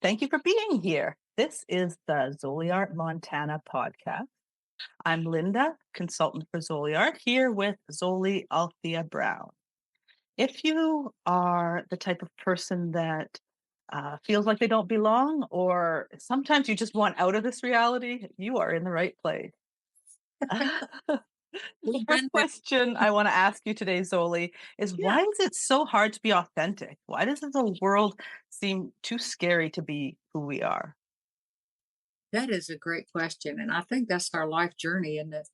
Thank you for being here. This is the Zoliart Montana podcast. I'm Linda, consultant for Zoliart, here with Zoli Althea Brown. If you are the type of person that feels like they don't belong, or sometimes you just want out of this reality, you are in the right place. The We've first been there. question I want to ask you today, Zoli, is why Yeah, is it so hard to be authentic? Why does the world seem too scary to be who we are? that is a great question, and I think that's our life journey, and that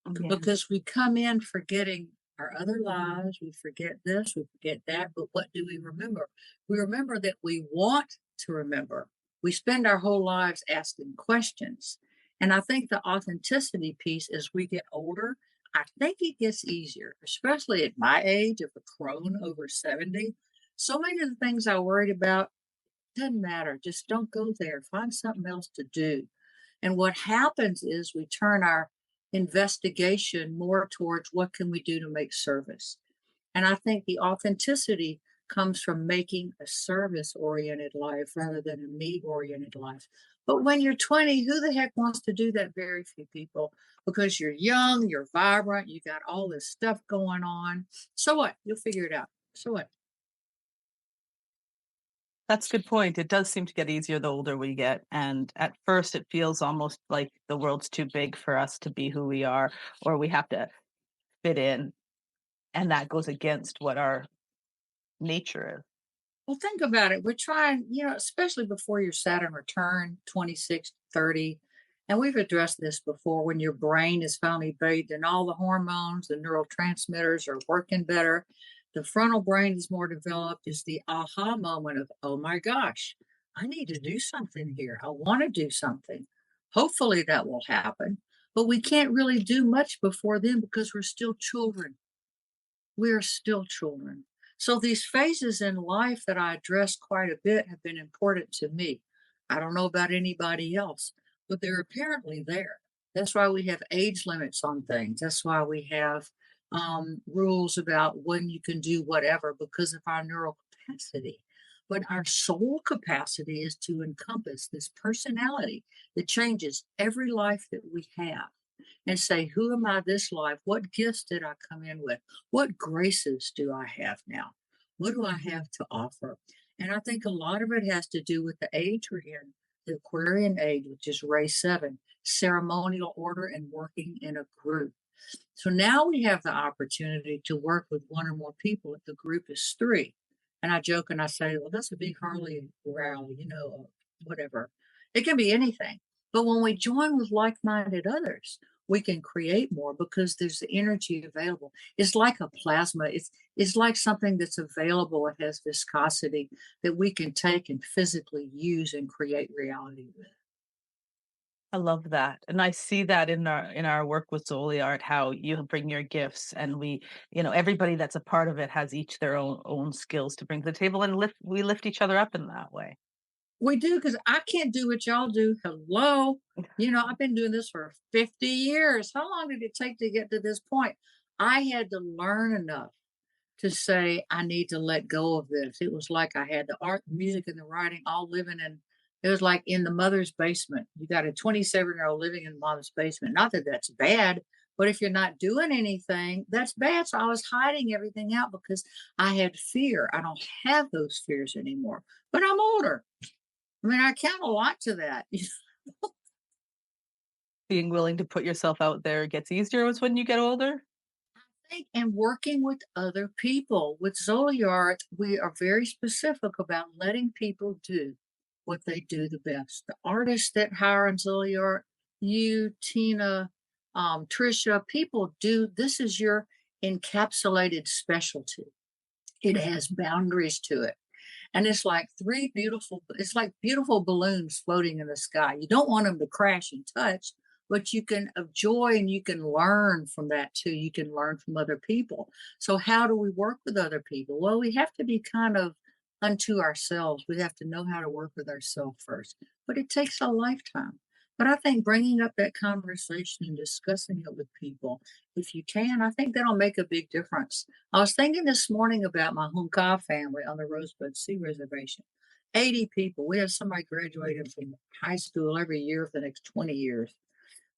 Yeah. because we come in forgetting our other lives, we forget this, we forget that, but what do we remember? We remember that we want to remember. We spend our whole lives asking questions, and I think the authenticity piece as we get older, I think it gets easier, especially at my age of a crone over 70. So many of the things I worried about doesn't matter. Just don't go there. Find something else to do. And what happens is we turn our investigation more towards what can we do to make service. And I think the authenticity comes from making a service oriented life rather than a me oriented life. But when you're 20, who the heck wants to do that? Very few people because you're young, you're vibrant, you got all this stuff going on. So what? You'll figure it out. So what? That's a good point. It does seem to get easier the older we get. And at first, it feels almost like the world's too big for us to be who we are, or we have to fit in. And that goes against what our nature is. Well, think about it. We're trying, especially before your Saturn return, 26, 30. And we've addressed this before when your brain is finally bathed in all the hormones, the neurotransmitters are working better. The frontal brain is more developed. Is the aha moment of, oh my gosh, I need to do something here. I want to do something. Hopefully that will happen. But we can't really do much before then because we're still children. We are still children. So these phases in life that I address quite a bit have been important to me. I don't know about anybody else, but they're apparently there. That's why we have age limits on things. That's why we have rules about when you can do whatever because of our neural capacity. But our soul capacity is to encompass this personality that changes every life that we have and say, who am I this life? What gifts did I come in with? What graces do I have now? What do I have to offer? And I think a lot of it has to do with the age we're in, the Aquarian age, which is Ray 7, ceremonial order and working in a group. So now we have the opportunity to work with one or more people if the group is three. And I joke and I say, well, that's a big Harley rally, whatever. It can be anything. But when we join with like minded others, we can create more because there's the energy available. It's like a plasma. It's like something that's available. It has viscosity that we can take and physically use and create reality with. I love that. And I see that in our work with Zoli Art, how you bring your gifts and everybody that's a part of it has each their own skills to bring to the table and we lift each other up in that way. We do because I can't do what y'all do. Hello. I've been doing this for 50 years. How long did it take to get to this point? I had to learn enough to say, I need to let go of this. It was like I had the art, the music, and the writing all living in, it was like in the mother's basement. You got a 27-year-old living in mom's basement. Not that that's bad, but if you're not doing anything, that's bad. So I was hiding everything out because I had fear. I don't have those fears anymore, but I'm older. I mean, I count a lot to that. Being willing to put yourself out there gets easier when you get older. And working with other people. With Zoliart, we are very specific about letting people do what they do the best. The artists that hire on Zoliart, you, Tina, Trisha, people do this is your encapsulated specialty. It has boundaries to it. And it's like beautiful balloons floating in the sky. You don't want them to crash and touch, but you can enjoy and you can learn from that too. You can learn from other people. So how do we work with other people? Well, we have to be kind of unto ourselves. We have to know how to work with ourselves first, but it takes a lifetime. But I think bringing up that conversation and discussing it with people, if you can, I think that'll make a big difference. I was thinking this morning about my Hunka family on the Rosebud Sea Reservation. 80 people. We have somebody graduating from high school every year for the next 20 years.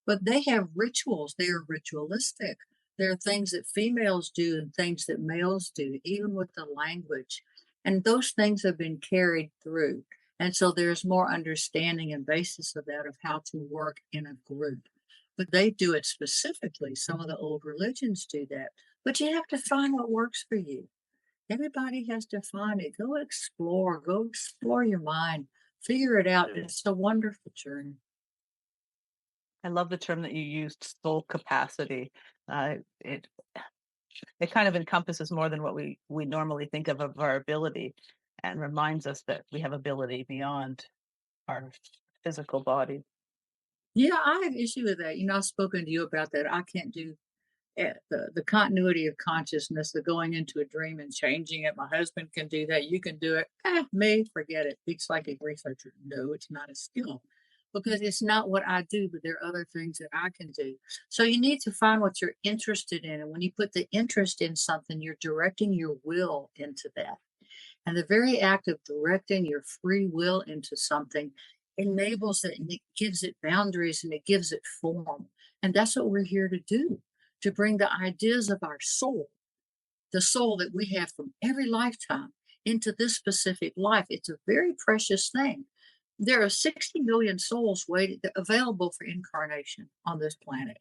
But they have rituals. They are ritualistic. There are things that females do and things that males do, even with the language. And those things have been carried through. And so there's more understanding and basis of that of how to work in a group. But they do it specifically. Some of the old religions do that. But you have to find what works for you. Everybody has to find it. Go explore your mind, figure it out. It's a wonderful journey. I love the term that you used, soul capacity. It it kind of encompasses more than what we normally think of our ability, and reminds us that we have ability beyond our physical body. Yeah, I have issue with that. I've spoken to you about that. I can't do the continuity of consciousness, the going into a dream and changing it. My husband can do that. You can do it. Me, forget it. Big psychic researcher. No, it's not a skill because it's not what I do, but there are other things that I can do. So you need to find what you're interested in. And when you put the interest in something, you're directing your will into that. And the very act of directing your free will into something enables it and it gives it boundaries and it gives it form. And that's what we're here to do, to bring the ideas of our soul, the soul that we have from every lifetime, into this specific life. It's a very precious thing. There are 60 million souls waiting available for incarnation on this planet.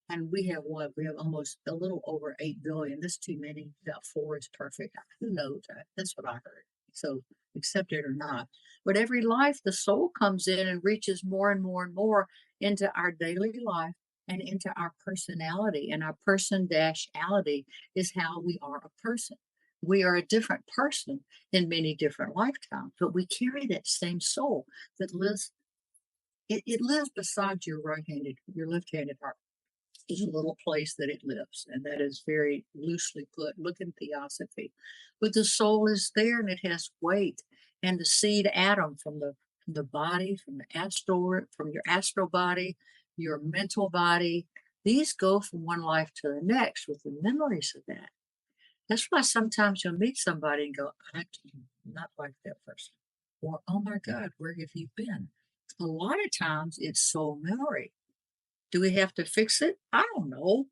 And we have what? We have almost a little over 8 billion. That's too many. About four is perfect. Who knows? That's what I heard. So accept it or not. But every life, the soul comes in and reaches more and more and more into our daily life and into our personality. And our person dash ality is how we are a person. We are a different person in many different lifetimes, but we carry that same soul that lives. It lives beside your left-handed heart is a little place that it lives, and that is very loosely put. Look in theosophy, but the soul is there, and it has weight. And the seed atom from the body, from the astral, from your astral body, your mental body, these go from one life to the next with the memories of that. That's why sometimes you'll meet somebody and go, "I do not like that person," or "Oh my God, where have you been?" A lot of times it's soul memory. Do we have to fix it? I don't know.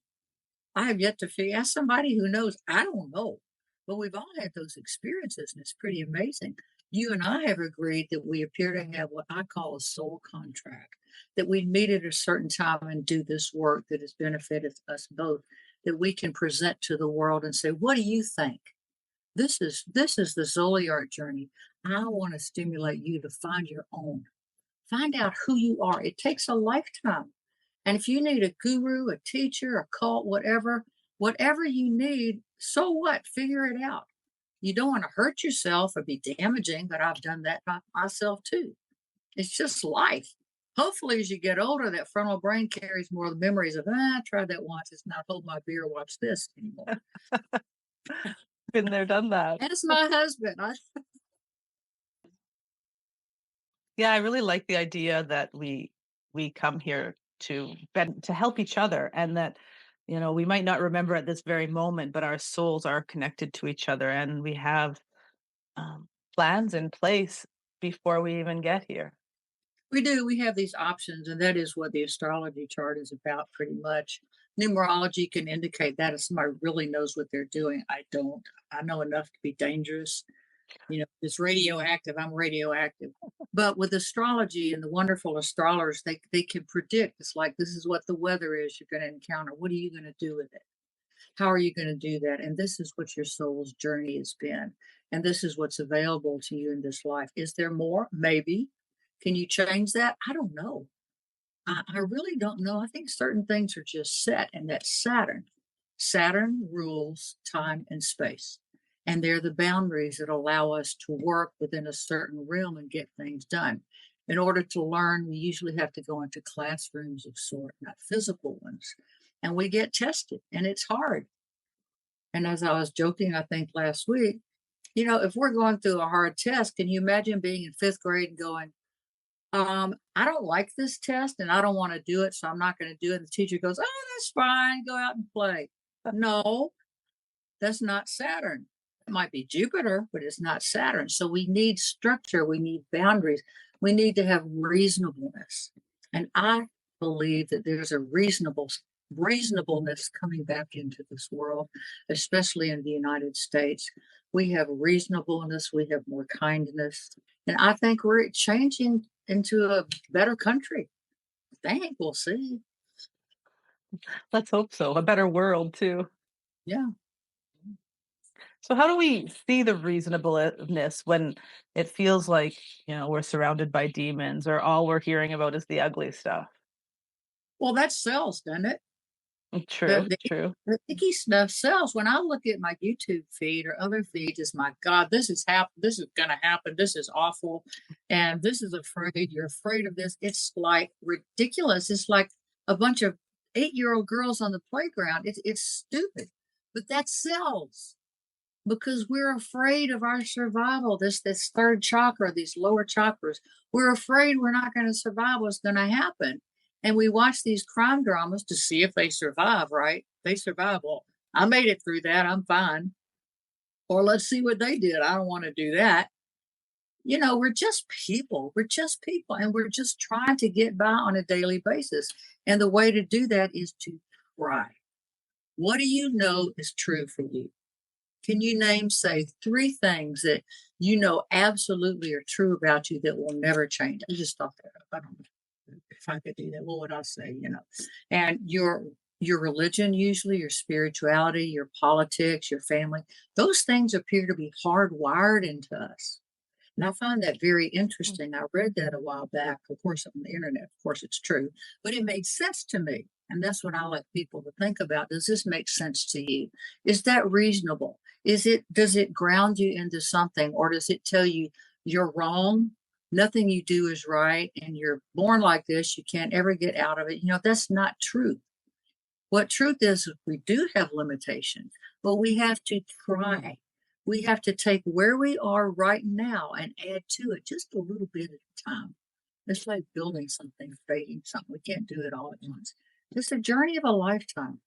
I have yet to figure ask somebody who knows. I don't know. But we've all had those experiences, and it's pretty amazing. You and I have agreed that we appear to have what I call a soul contract, that we meet at a certain time and do this work that has benefited us both, that we can present to the world and say, what do you think? This is the Zoli art journey. I want to stimulate you to find your own. Find out who you are. It takes a lifetime. And if you need a guru, a teacher, a cult, whatever you need, so what? Figure it out. You don't want to hurt yourself or be damaging, but I've done that by myself too. It's just life. Hopefully, as you get older, that frontal brain carries more of the memories of, I tried that once. It's not hold my beer, watch this anymore. Been there, done that. That's my husband. Yeah, I really like the idea that we come here to help each other, and that we might not remember at this very moment, but our souls are connected to each other, and we have plans in place before we even get here. We do. We have these options, and that is what the astrology chart is about pretty much. Numerology can indicate that if somebody really knows what they're doing. I don't. I know enough to be dangerous. It's radioactive. I'm radioactive. But with astrology and the wonderful astrologers, they can predict. It's like this is what the weather is you're going to encounter. What are you going to do with it? How are you going to do that? And this is what your soul's journey has been. And this is what's available to you in this life. Is there more? Maybe. Can you change that? I don't know. I really don't know. I think certain things are just set, and that's Saturn. Saturn rules time and space. And they're the boundaries that allow us to work within a certain realm and get things done. In order to learn, we usually have to go into classrooms of sort, not physical ones. And we get tested, and it's hard. And as I was joking, I think last week, if we're going through a hard test, can you imagine being in fifth grade and going, I don't like this test and I don't want to do it, so I'm not going to do it. And the teacher goes, oh, that's fine. Go out and play. No, that's not Saturn. It might be Jupiter, but it's not Saturn. So we need structure, we need boundaries, we need to have reasonableness. And I believe that there's a reasonableness coming back into this world, especially in the United States. We have reasonableness, we have more kindness, and I think we're changing into a better country. I think we'll see. Let's hope so. A better world too. Yeah. So how do we see the reasonableness when it feels like, we're surrounded by demons or all we're hearing about is the ugly stuff? Well, that sells, doesn't it? True, The true. the icky stuff sells. When I look at my YouTube feed or other feeds, it's my God, this is gonna happen, this is awful, and this is afraid, you're afraid of this. It's like ridiculous. It's like a bunch of 8-year-old girls on the playground. It's stupid, but that sells because we're afraid of our survival. This third chakra, these lower chakras, we're afraid we're not going to survive what's going to happen. And we watch these crime dramas to see if they survive, right? They survive. Well, I made it through that, I'm fine. Or let's see what they did. I don't want to do that. We're just people. We're just people, and we're just trying to get by on a daily basis. And the way to do that is to try. What do you know is true for you? Can you name, say, 3 things that you know absolutely are true about you that will never change? I just thought that up. I don't know if I could do that. What would I say? And your religion, usually your spirituality, your politics, your family, those things appear to be hardwired into us. And I find that very interesting. I read that a while back, of course, on the internet. Of course, it's true, but it made sense to me. And that's what I like people to think about. Does this make sense to you? Is that reasonable? Does it ground you into something, or does it tell you you're wrong? Nothing you do is right, and you're born like this. You can't ever get out of it. That's not true. What truth is we do have limitations, but we have to try. We have to take where we are right now and add to it just a little bit at a time. It's like building something, creating something. We can't do it all at once. It's a journey of a lifetime.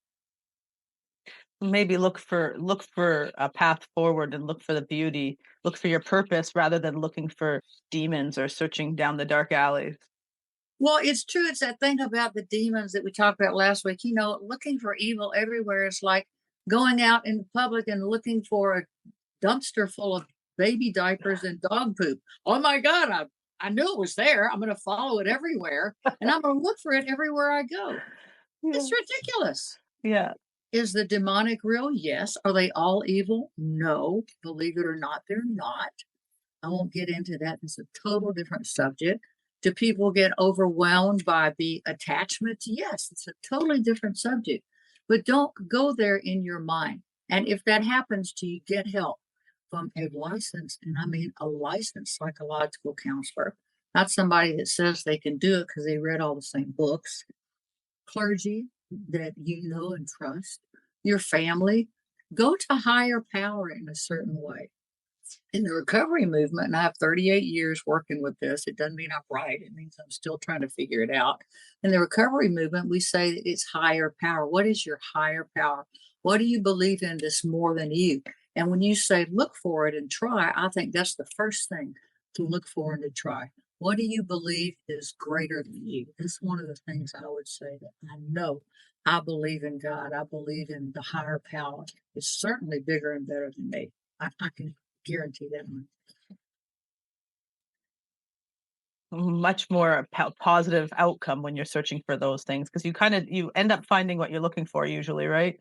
Maybe look for a path forward and look for the beauty, look for your purpose rather than looking for demons or searching down the dark alleys. Well, it's true. It's that thing about the demons that we talked about last week. Looking for evil everywhere is like going out in public and looking for a dumpster full of baby diapers and dog poop. Oh my God, I knew it was there. I'm going to follow it everywhere, and I'm going to look for it everywhere I go. Yeah. It's ridiculous. Yeah. Is the demonic real? Yes. Are they all evil? No. Believe it or not, they're not. I won't get into that. It's a total different subject. Do people get overwhelmed by the attachment? Yes, it's a totally different subject. But don't go there in your mind. And if that happens to you, get help from a licensed, and I mean a licensed psychological counselor, not somebody that says they can do it because they read all the same books. Clergy that you know and trust, your family. Go to higher power in a certain way. In the recovery movement, and I have 38 years working with this, it doesn't mean I'm right. It means I'm still trying to figure it out. In the recovery movement, we say that it's higher power. What is your higher power? What do you believe in that's more than you? And when you say look for it and try, I think that's the first thing to look for and to try. What do you believe is greater than you? That's one of the things I would say that I know. I believe in God. I believe in the higher power. It's certainly bigger and better than me. I can guarantee that one. Much more positive outcome when you're searching for those things because you end up finding what you're looking for usually, right?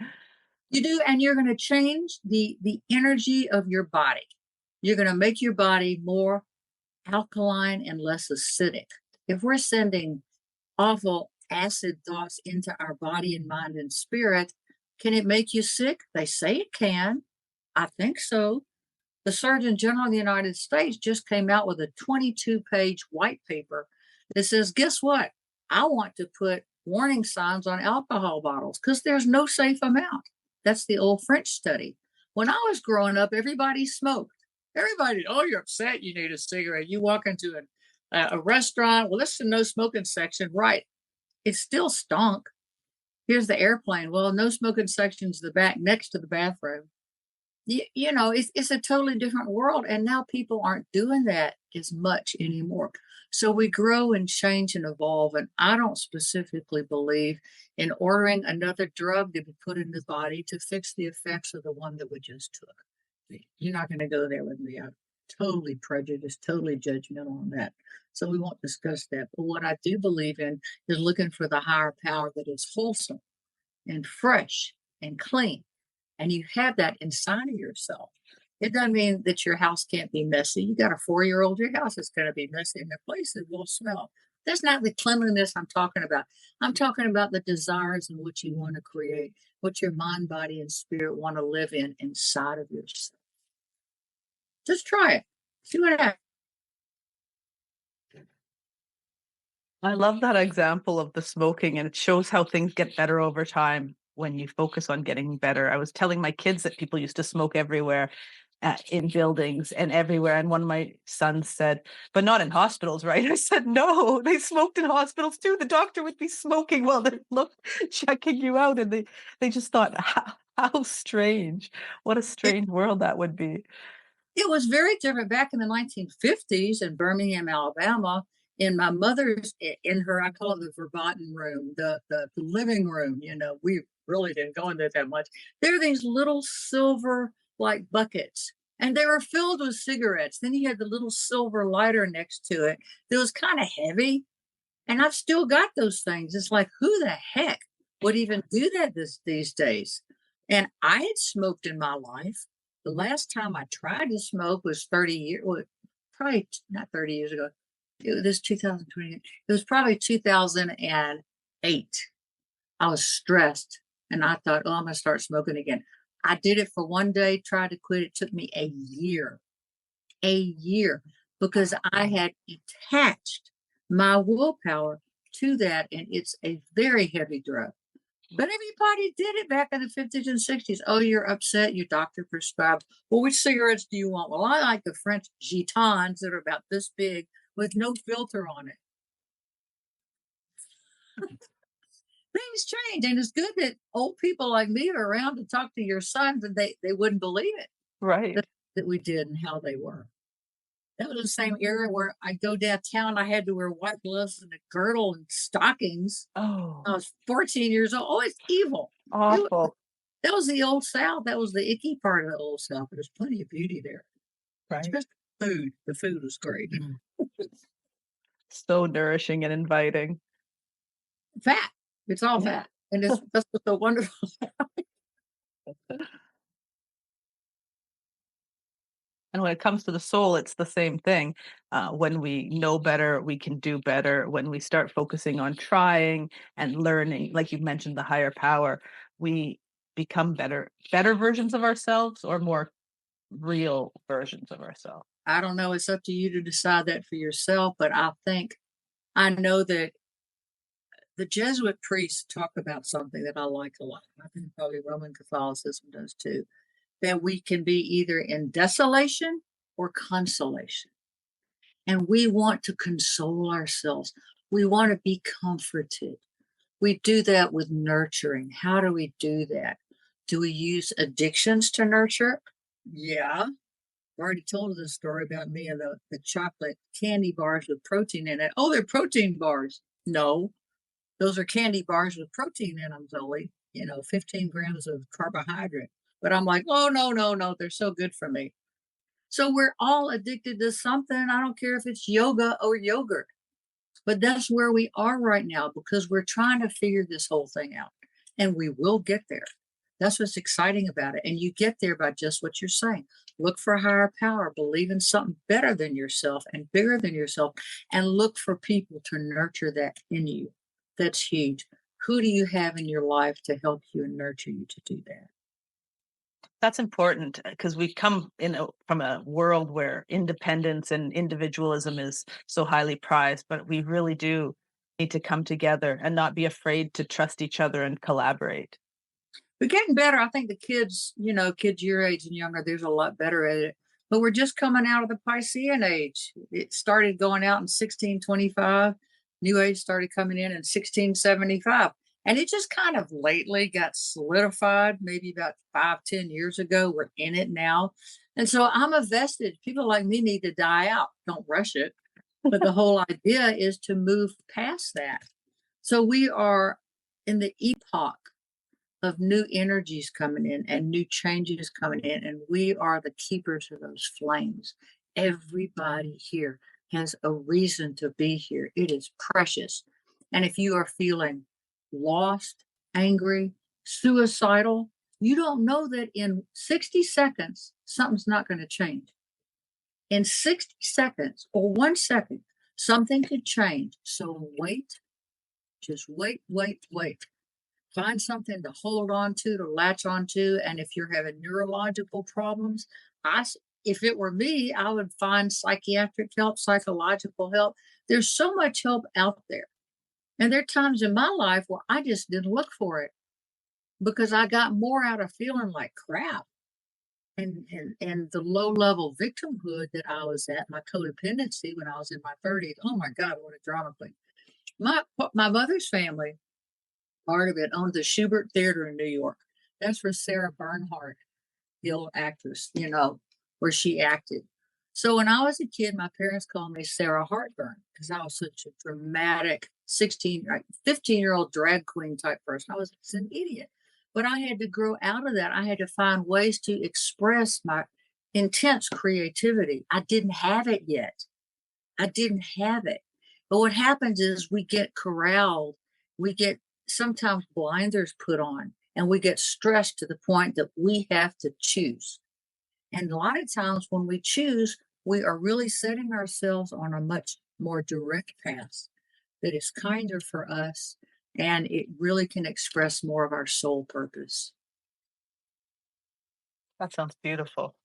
You do, and you're going to change the energy of your body. You're going to make your body more alkaline and less acidic. If we're sending awful acid thoughts into our body and mind and spirit, can it make you sick? They say it can. I think so. The Surgeon General of the United States just came out with a 22-page white paper that says, guess what? I want to put warning signs on alcohol bottles because there's no safe amount. That's the old French study. When I was growing up, everybody smoked. Everybody, oh, you're upset. You need a cigarette. You walk into a restaurant. Well, this is a no smoking section. Right. It still stunk. Here's the airplane. Well, no smoking section's the back next to the bathroom. It's a totally different world. And now people aren't doing that as much anymore. So we grow and change and evolve. And I don't specifically believe in ordering another drug to be put in the body to fix the effects of the one that we just took. You're not going to go there with me. I'm totally prejudiced, totally judgmental on that. So we won't discuss that. But what I do believe in is looking for the higher power that is wholesome and fresh and clean. And you have that inside of yourself. It doesn't mean that your house can't be messy. You got a 4-year old, your house is going to be messy and the place it will smell. That's not the cleanliness I'm talking about. I'm talking about the desires and what you want to create, what your mind, body, and spirit want to live in inside of yourself. Just try it. See what happens. I love that example of the smoking, and it shows how things get better over time when you focus on getting better. I was telling my kids that people used to smoke everywhere, in buildings and everywhere. And one of my sons said, but not in hospitals, right? I said, no, they smoked in hospitals too. The doctor would be smoking while they're checking you out. And they just thought, how strange. What a It, strange world that would be. it was very different back in the 1950s in Birmingham, Alabama. In my mother's, in her, I call it the verboten room, the living room. We really didn't go into that much. There are these little silver like buckets, and they were filled with cigarettes. Then you had the little silver lighter next to it that was kind of heavy. And I've still got those things. It's like, who the heck would even do that these days? And I had smoked in my life. The last time I tried to smoke was 30 years, well, probably not 30 years ago. It was 2020. It was probably 2008. I was stressed and I thought, oh, I'm going to start smoking again. I did it for one day, tried to quit. It took me a year, because I had attached my willpower to that. And it's a very heavy drug. But everybody did it back in the 50s and 60s. Oh, you're upset. Your doctor prescribed. Well, which cigarettes do you want? Well, I like the French gitans that are about this big with no filter on it. Things change. And it's good that old people like me are around to talk to your sons, and they wouldn't believe it Right. that we did and how they were. That was the same era where I'd go downtown. I had to wear white gloves and a girdle and stockings. Oh, I was 14 years old. Oh, it's evil. It was, awful. that was the old South. That was the icky part of the old South. There's plenty of beauty there. Right. Especially food. The food was great. So nourishing and inviting. Fat. It's all Yeah. fat. And that's what's so wonderful. And when it comes to the soul, it's the same thing. When we know better, we can do better. When we start focusing on trying and learning, like you mentioned, the higher power, we become better versions of ourselves, or more real versions of ourselves. I don't know. It's up to you to decide that for yourself. But I know that the Jesuit priests talk about something that I like a lot. I think probably Roman Catholicism does too, that we can be either in desolation or consolation. And we want to console ourselves. We want to be comforted. We do that with nurturing. How do we do that? Do we use addictions to nurture? Yeah. I've already told this story about me and the chocolate candy bars with protein in it. Oh, they're protein bars. No, those are candy bars with protein in them, Zoli. 15 grams of carbohydrate. But I'm like, oh, no, no, no. They're so good for me. So we're all addicted to something. I don't care if it's yoga or yogurt. But that's where we are right now, because we're trying to figure this whole thing out. And we will get there. That's what's exciting about it. And you get there by just what you're saying. Look for higher power, believe in something better than yourself and bigger than yourself, and look for people to nurture that in you. That's huge. Who do you have in your life to help you and nurture you to do that? That's important, because we come from a world where independence and individualism is so highly prized, but we really do need to come together and not be afraid to trust each other and collaborate. We're getting better. I think the kids, kids your age and younger, there's a lot better at it. But we're just coming out of the Piscean age. It started going out in 1625. New Age started coming in 1675. And it just kind of lately got solidified, maybe about 5, 10 years ago. We're in it now. And so I'm a vestige. People like me need to die out. Don't rush it. But the whole idea is to move past that. So we are in the epoch of new energies coming in and new changes coming in, and we are the keepers of those flames. Everybody here has a reason to be here. It is precious. And if you are feeling lost, angry, suicidal, you don't know that in 60 seconds, something's not going to change. In 60 seconds or 1 second, something could change. So wait, just wait, wait, wait. Find something to hold on to latch on to. And if you're having neurological problems, if it were me, I would find psychiatric help, psychological help. There's so much help out there. And there are times in my life where I just didn't look for it because I got more out of feeling like crap and the low level victimhood that I was at, my codependency when I was in my 30s. Oh my God, what a drama queen. My mother's family, part of it, owned the Schubert Theater in New York. That's where Sarah Bernhardt, the old actress, where she acted. So when I was a kid, my parents called me Sarah Heartburn because I was such a dramatic 15-year-old drag queen type person. I was an idiot. But I had to grow out of that. I had to find ways to express my intense creativity. I didn't have it yet. I didn't have it. But what happens is we get corralled. We get sometimes blinders put on and we get stressed to the point that we have to choose. And a lot of times when we choose, we are really setting ourselves on a much more direct path that is kinder for us and it really can express more of our soul purpose. That sounds beautiful.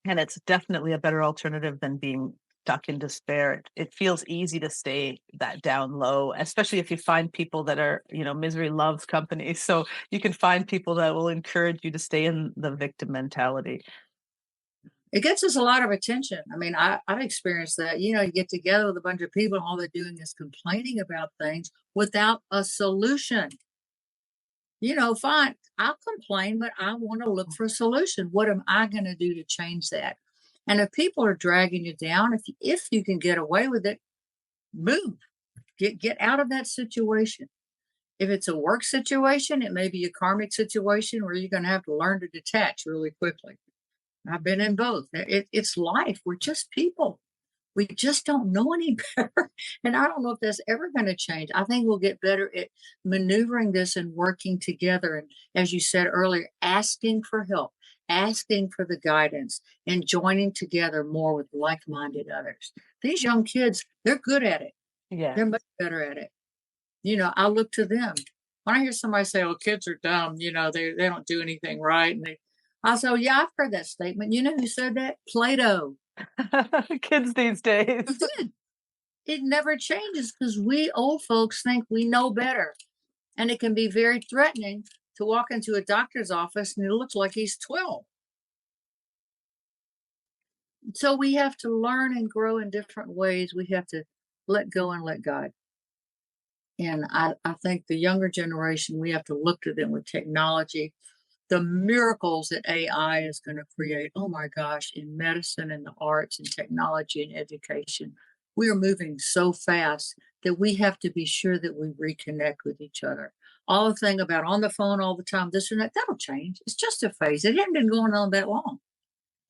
And it's definitely a better alternative than being stuck in despair. It feels easy to stay that down low, especially if you find people that are, misery loves company. So you can find people that will encourage you to stay in the victim mentality. It gets us a lot of attention. I mean, I've experienced that. You get together with a bunch of people, and all they're doing is complaining about things without a solution. Fine, I'll complain, but I want to look for a solution. What am I going to do to change that? And if people are dragging you down, if you can get away with it, move, get out of that situation. If it's a work situation, it may be a karmic situation where you're going to have to learn to detach really quickly. I've been in both. It's life. We're just people. We just don't know any better. And I don't know if that's ever going to change. I think we'll get better at maneuvering this and working together. And as you said earlier, asking for help, asking for the guidance, and joining together more with like minded others. These young kids, they're good at it. Yeah. They're much better at it. I look to them. When I hear somebody say, "Oh, kids are dumb," they don't do anything right. I say, "Oh, yeah, I've heard that statement." You know who said that? Plato. Kids these days. It did. It never changes because we old folks think we know better. And it can be very threatening to walk into a doctor's office and it looks like he's 12. So we have to learn and grow in different ways. We have to let go and let God. And I think the younger generation, we have to look to them with technology, the miracles that AI is going to create. Oh my gosh, in medicine and the arts and technology and education, we are moving so fast that we have to be sure that we reconnect with each other. All the thing about on the phone all the time, this and that, that'll change. It's just a phase. It hasn't been going on that long.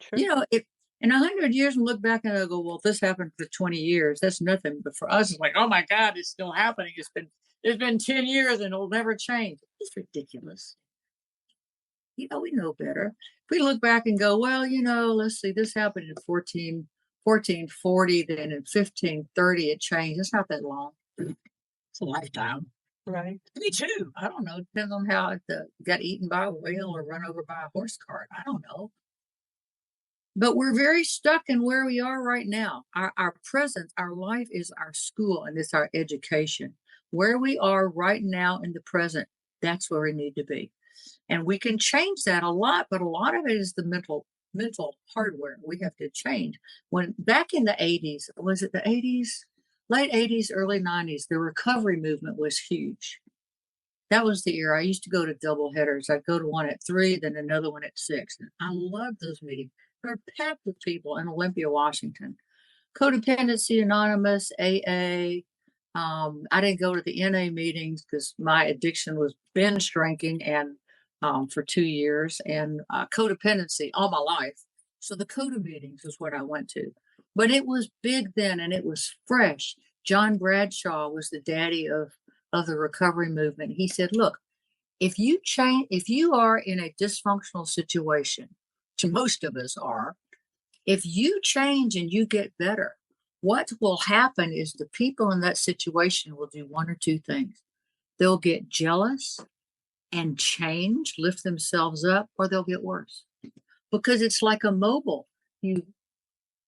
True. If in 100 years and look back and I go, well, this happened for 20 years. That's nothing. But for us, it's like, oh my God, it's still happening. It's been 10 years and it'll never change. It's ridiculous. We know better. If we look back and go, well, let's see, this happened in 1440, then in 1530 it changed. It's not that long. It's a lifetime. Right. Me too. I don't know. Depends on how it got eaten by a whale or run over by a horse cart. I don't know. But we're very stuck in where we are right now. Our presence, our life is our school and it's our education. Where we are right now in the present, that's where we need to be. And we can change that a lot, but a lot of it is the mental hardware we have to change. When back in the 80s, was it the 80s? Late 80s, early 90s, the recovery movement was huge. That was the era. I used to go to double headers. I'd go to one at 3, then another one at 6. And I loved those meetings. They were packed with people in Olympia, Washington. Codependency Anonymous, AA. I didn't go to the NA meetings because my addiction was binge drinking and for 2 years and codependency all my life. So the Coda meetings is what I went to. But it was big then and it was fresh. John Bradshaw was the daddy of the recovery movement. He said, look, if you are in a dysfunctional situation, which most of us are, if you change and you get better, what will happen is the people in that situation will do one or two things. They'll get jealous and change, lift themselves up, or they'll get worse. Because it's like a mobile. You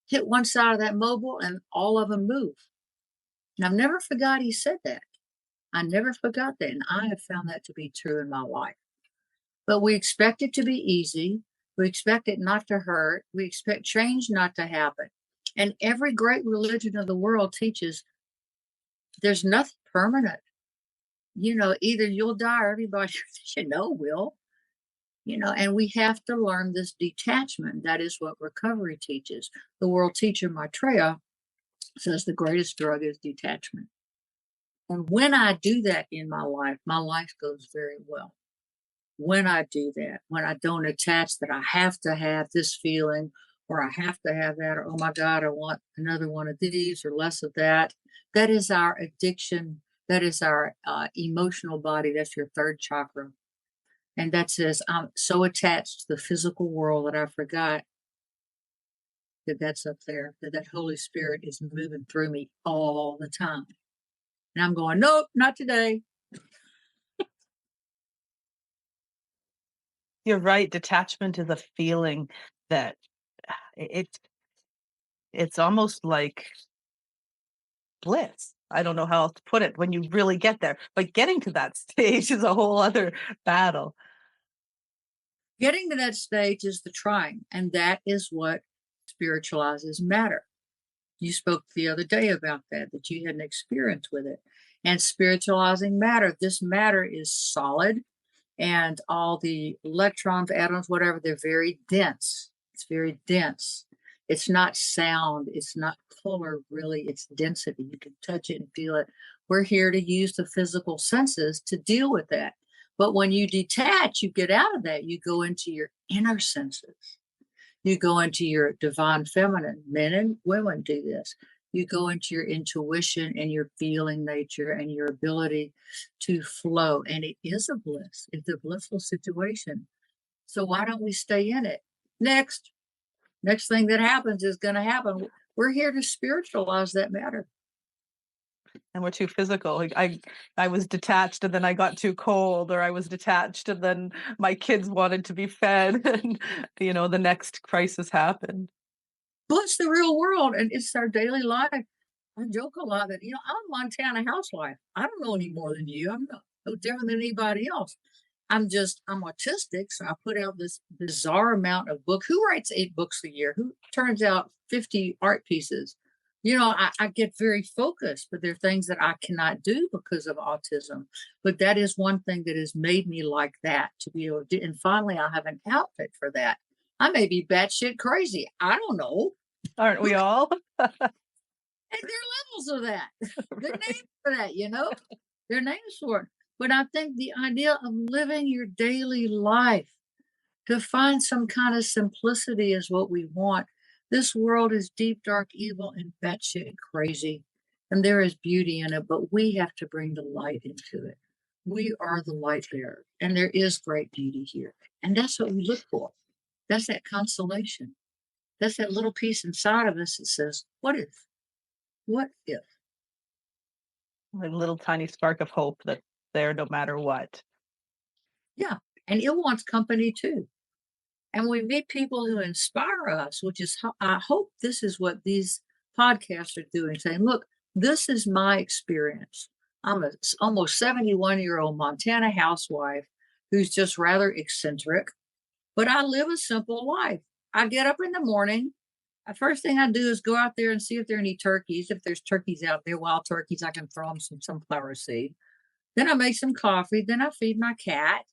hit one side of that mobile and all of them move. And I've never forgot he said that. I never forgot that. And I have found that to be true in my life. But we expect it to be easy. We expect it not to hurt. We expect change not to happen. And every great religion of the world teaches there's nothing permanent. Either you'll die or everybody will. And we have to learn this detachment. That is what recovery teaches. The world teacher Maitreya says the greatest drug is detachment. And when I do that in my life goes very well. When I do that, when I don't attach that I have to have this feeling or I have to have that, or oh my God, I want another one of these or less of that. That is our addiction. That is our emotional body. That's your third chakra. And that says, I'm so attached to the physical world that I forgot that's up there, that Holy Spirit is moving through me all the time. And I'm going, nope, not today. You're right. Detachment is a feeling that it's almost like bliss. I don't know how else to put it when you really get there. But getting to that stage is a whole other battle. Getting to that stage is the trying, and that is what spiritualizes matter. You spoke the other day about that you had an experience with it. And spiritualizing matter, this matter is solid, and all the electrons, atoms, whatever, they're very dense. It's very dense. It's not sound. It's not color, really. It's density. You can touch it and feel it. We're here to use the physical senses to deal with that. But when you detach, you get out of that. You go into your inner senses. You go into your divine feminine. Men and women do this. You go into your intuition and your feeling nature and your ability to flow. And it is a bliss. It's a blissful situation. So why don't we stay in it? Next thing that happens is going to happen. We're here to spiritualize that matter. And we're too physical. Like I was detached and then I got too cold, or I was detached and then my kids wanted to be fed, and the next crisis happened. But it's the real world and it's our daily life. I joke a lot that, I'm a Montana housewife. I don't know any more than you. I'm no different than anybody else. I'm autistic. So I put out this bizarre amount of book. Who writes 8 books a year? Who turns out 50 art pieces? I get very focused, but there are things that I cannot do because of autism. But that is one thing that has made me like that, to be able to do. And finally, I have an outlet for that. I may be batshit crazy. I don't know. Aren't we all? And there are levels of that. There are names for that, There are names for it. But I think the idea of living your daily life to find some kind of simplicity is what we want. This world is deep, dark, evil, and batshit crazy. And there is beauty in it, but we have to bring the light into it. We are the light bearer, and there is great beauty here. And that's what we look for. That's that consolation. That's that little piece inside of us that says, what if? What if? A little tiny spark of hope that's there no matter what. Yeah. And it wants company too. And we meet people who inspire us, which is how I hope this is what these podcasts are doing, saying, look, this is my experience. I'm a almost 71-year-old Montana housewife who's just rather eccentric, but I live a simple life. I get up in the morning. First thing I do is go out there and see if there are any turkeys. If there's turkeys out there, wild turkeys, I can throw them some sunflower seed. Then I make some coffee. Then I feed my cat.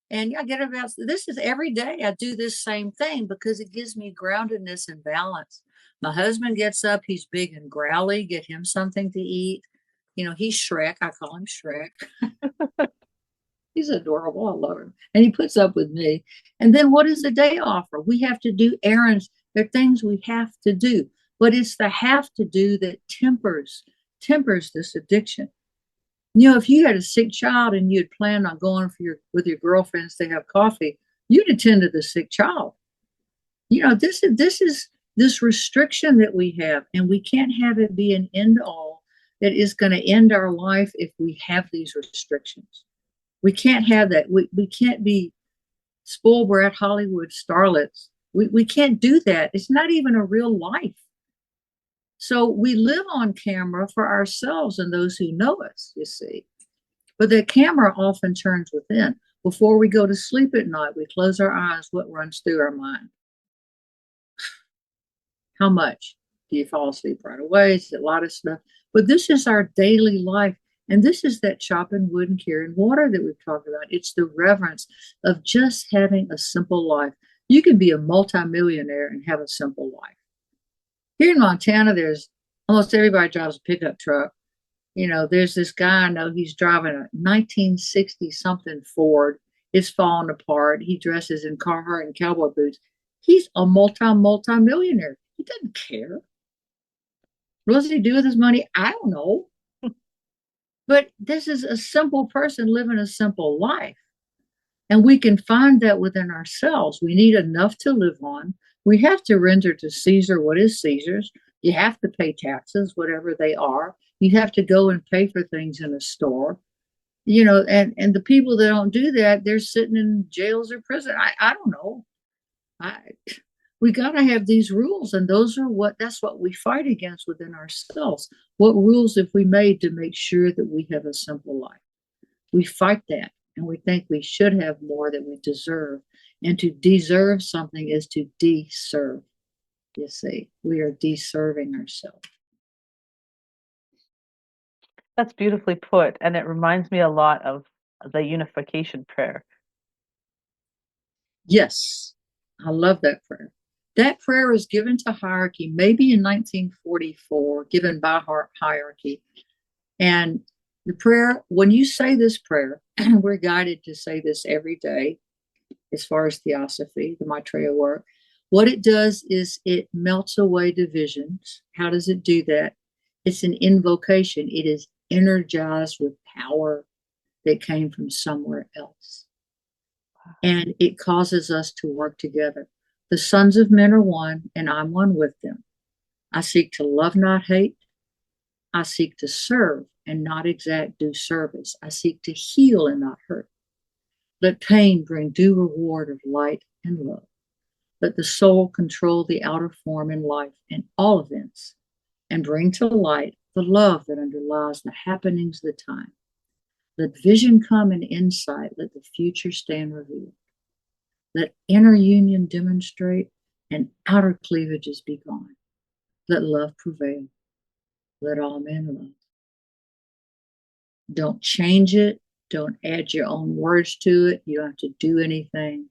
And I get about this is every day I do this same thing because it gives me groundedness and balance. My husband gets up, he's big and growly, get him something to eat. He's Shrek. I call him Shrek. He's adorable. I love him. And he puts up with me. And then what does the day offer? We have to do errands. There are things we have to do. But it's the have to do that tempers this addiction. If you had a sick child and you'd planned on going with your girlfriends to have coffee, you'd attend to the sick child. This is this restriction that we have, and we can't have it be an end all that is going to end our life if we have these restrictions. We can't have that. We can't be spoiled brat Hollywood starlets. We can't do that. It's not even a real life. So we live on camera for ourselves and those who know us, you see. But the camera often turns within. Before we go to sleep at night, we close our eyes. What runs through our mind? How much? Do you fall asleep right away? It's a lot of stuff. But this is our daily life. And this is that chopping wood and carrying water that we've talked about. It's the reverence of just having a simple life. You can be a multimillionaire and have a simple life. Here in Montana, there's almost everybody drives a pickup truck. There's this guy I know, he's driving a 1960 something Ford. It's falling apart. He dresses in Carhartt and cowboy boots. He's a multi-millionaire. He doesn't care. What does he do with his money? I don't know. But this is a simple person living a simple life. And we can find that within ourselves. We need enough to live on. We have to render to Caesar what is Caesar's. You have to pay taxes, whatever they are. You have to go and pay for things in a store. And the people that don't do that, they're sitting in jails or prison. I don't know. We got to have these rules, and that's what we fight against within ourselves. What rules have we made to make sure that we have a simple life? We fight that, and we think we should have more than we deserve. And to deserve something is to deserve. You see, we are deserving ourselves. That's beautifully put, and it reminds me a lot of the unification prayer. Yes, I love that prayer. That prayer was given to hierarchy maybe in 1944, given by hierarchy. And the prayer, when you say this prayer, we're guided to say this every day as far as theosophy, the Maitreya work. What it does is it melts away divisions. How does it do that? It's an invocation. It is energized with power that came from somewhere else. And it causes us to work together. The sons of men are one, and I'm one with them. I seek to love, not hate. I seek to serve and not exact due service. I seek to heal and not hurt. Let pain bring due reward of light and love. Let the soul control the outer form in life and all events, and bring to light the love that underlies the happenings of the time. Let vision come and insight. Let the future stand revealed. Let inner union demonstrate and outer cleavages be gone. Let love prevail. Let all men love. Don't change it. Don't add your own words to it. You don't have to do anything.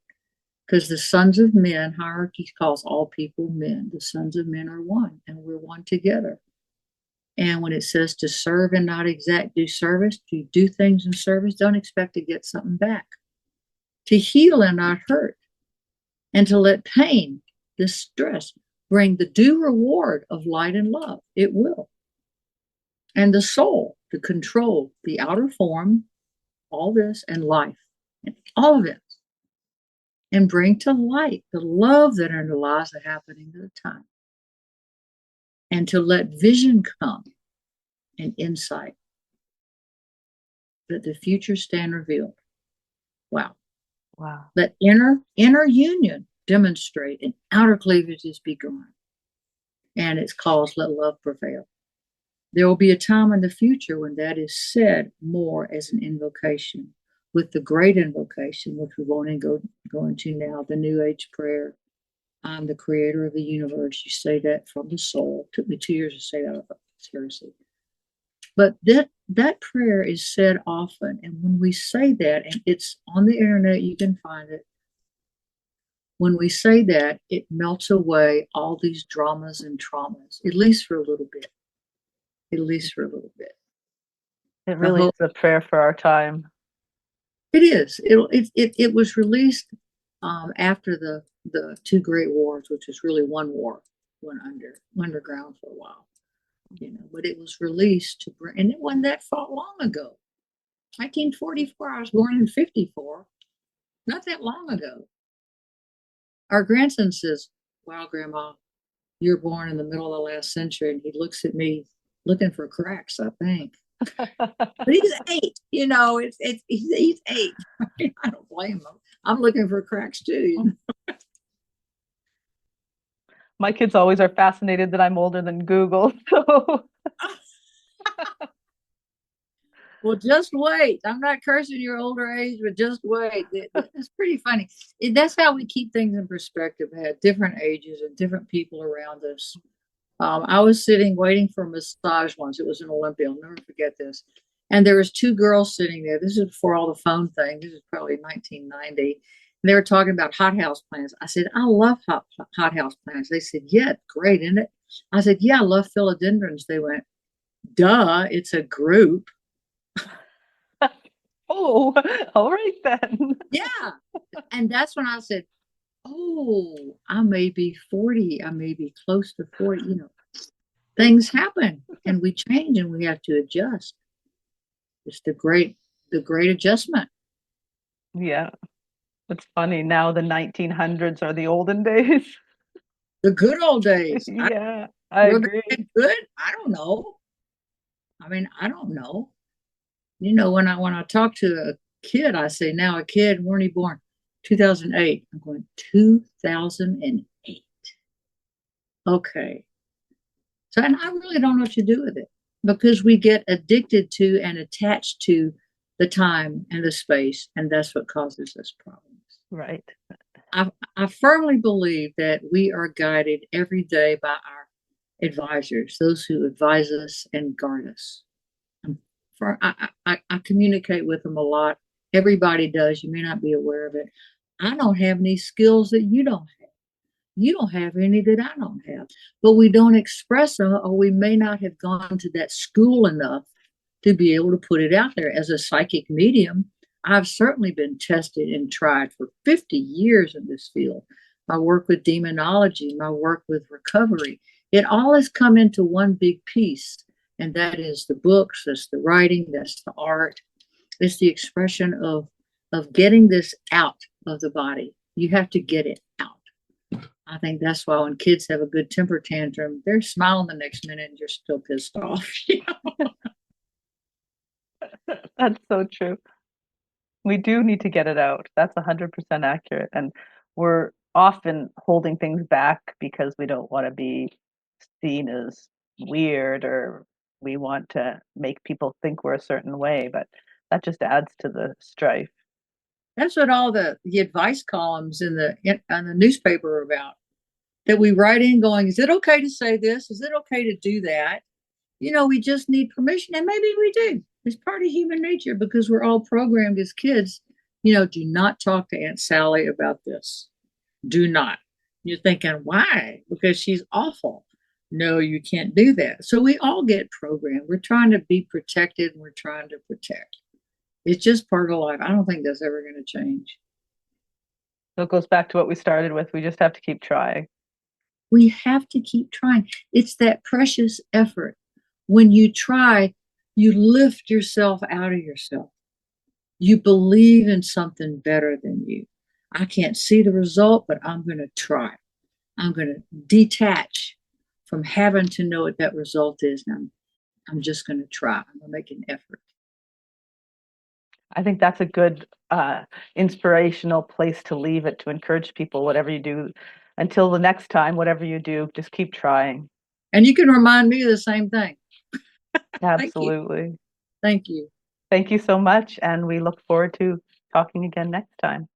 Because the sons of men, hierarchy calls all people men. The sons of men are one, and we're one together. And when it says to serve and not exact due service, to do things in service, don't expect to get something back. To heal and not hurt. And to let pain, distress, bring the due reward of light and love. It will. And the soul to control the outer form, all this, and life, and all of it. And bring to light the love that underlies the happening of the time. And to let vision come and insight. Let the future stand revealed. Wow. Wow. Let inner union demonstrate and outer cleavages be gone. And it's called Let Love Prevail. There will be a time in the future when that is said more as an invocation, with the great invocation, which we won't go into now, the New Age prayer. I'm the creator of the universe. You say that from the soul. It took me 2 years to say that. Seriously. But that prayer is said often. And when we say that, and it's on the internet, you can find it. When we say that, it melts away all these dramas and traumas, at least for a little bit. At least for a little bit. It The really whole is a prayer for our time. it is. It was released after the two great wars, which was really one war, went underground for a while, But it was released to bring, and it wasn't that far long ago. 1944. I was born in 54. Not that long ago. Our grandson says, "Wow, Grandma, you're born in the middle of the last century," and he looks at me looking for cracks, I think. But he's 8, he's 8. I don't blame him. I'm looking for cracks too. My kids always are fascinated that I'm older than Google. So Well, just wait. I'm not cursing your older age, but just wait. It's pretty funny. That's how we keep things in perspective. We had different ages and different people around us. I was sitting waiting for a massage once. It was in Olympia. I'll never forget this. And there was 2 girls sitting there. This is before all the phone thing. This is probably 1990. And they were talking about hothouse plants. I said, "I love hothouse plants." They said, "Yeah, great, isn't it?" I said, "Yeah, I love philodendrons." They went, "Duh, it's a group." oh, all right then. Yeah. And that's when I said, "Oh, I may be 40. I may be close to 40." Things happen and we change and we have to adjust. It's the great adjustment. Yeah, it's funny. Now the 1900s are the olden days. The good old days. Yeah, I Were agree. they good? I don't know. I mean, I don't know. When I talk to a kid, I say, "Now a kid, when he born?" 2008. I'm going 2008. Okay. So, and I really don't know what to do with it because we get addicted to and attached to the time and the space, and that's what causes us problems. Right. I firmly believe that we are guided every day by our advisors, those who advise us and guard us. I communicate with them a lot. Everybody does. You may not be aware of it. I don't have any skills that you don't have. You don't have any that I don't have, but we don't express them, or we may not have gone to that school enough to be able to put it out there. As a psychic medium, I've certainly been tested and tried for 50 years in this field. My work with demonology, my work with recovery, it all has come into one big piece. And that is the books, that's the writing, that's the art, it's the expression of getting this out of the body. You have to get it out. I think that's why when kids have a good temper tantrum, they're smiling the next minute and you're still pissed off. That's so true. We do need to get it out. That's 100% accurate. And we're often holding things back because we don't want to be seen as weird, or we want to make people think we're a certain way, but that just adds to the strife. That's what all the advice columns on the newspaper are about. That we write in going, "Is it okay to say this? Is it okay to do that?" We just need permission, and maybe we do. It's part of human nature because we're all programmed as kids. Do not talk to Aunt Sally about this. Do not. You're thinking, why? Because she's awful. No, you can't do that. So we all get programmed. We're trying to be protected and we're trying to protect. It's just part of life. I don't think that's ever going to change. So it goes back to what we started with. We just have to keep trying. We have to keep trying. It's that precious effort. When you try, you lift yourself out of yourself. You believe in something better than you. I can't see the result, but I'm going to try. I'm going to detach from having to know what that result is. And I'm just going to try. I'm going to make an effort. I think that's a good inspirational place to leave it, to encourage people, whatever you do, until the next time, whatever you do, just keep trying. And you can remind me of the same thing. Thank you. Absolutely. Thank you. Thank you so much. And we look forward to talking again next time.